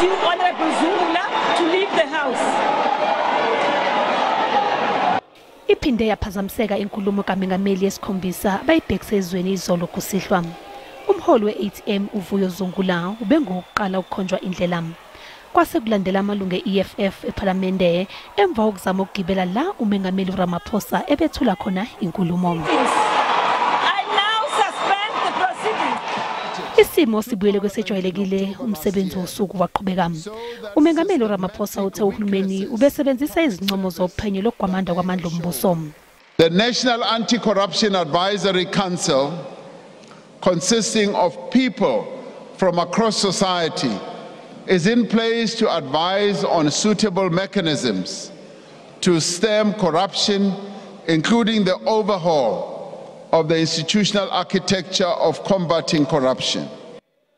you, Honorable Zula, to leave the house. Iphinde yaphazamiseka inkulumo kaMengameli yesikhombisa bayibhekise ezweni izolo kusihlwa. Umholi we-ATM uvuyo Zungula ubengokuqala ukukhonjwa indlela. Kwase kulandela amalungu e-EFF ePhalamende emva kokuzama ukugibela la uMengameli Ramaphosa ebethula khona inkulumo. Isimo sibuyele kwesejwayelekile umsebenzi wosuku waqhubeka. Umengameli Ramaphosa uthe uhulumeni ubesebenzisa izincomo zophenyo lokwamandla kwamandla ombuso. The National Anti-Corruption Advisory Council, consisting of people from across society, is in place to advise on suitable mechanisms to stem corruption, including the overhaul of the institutional architecture of combating corruption.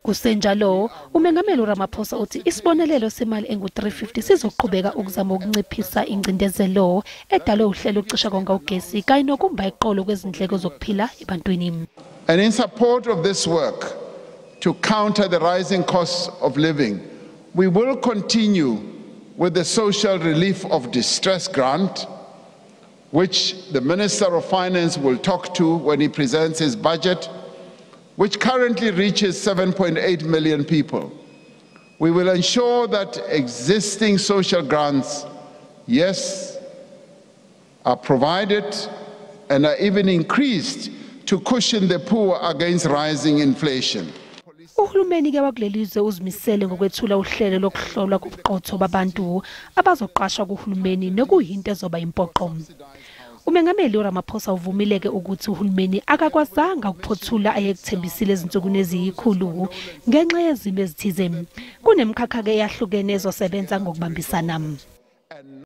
Kusenjalo, uMengameli Ramaphosa uthi isibonelelo semali engu 350 sizoqhubeka ukuzama ukunciphisa ingcindezelo edalwe uhlelo ucisha konga ugesi kanye nokumba iqolo kwezindleko zokuphila ebantwini. And in support of this work to counter the rising costs of living, we will continue with the social relief of distress grant, which the Minister of Finance will talk to when he presents his budget, which currently reaches 7.8 million people. We will ensure that existing social grants, yes, are provided and are even increased to cushion the poor against rising inflation. Uhulumeni ke wakulelizwe uzimisele ngokwethula uhlelo lokuhlolwa kobuqotho babantu abazoqashwa kuhulumeni nokuyinto ezoba impoqo. Umengameli Ramaphosa uvumileke ukuthi uhulumeni akakwazanga ukuphothula ayekuthembisile ezinsukwini eziyikhulu ngenxa yezimo ezithize. Kunemkhakha ke yahlukene ezosebenza ngokubambisana.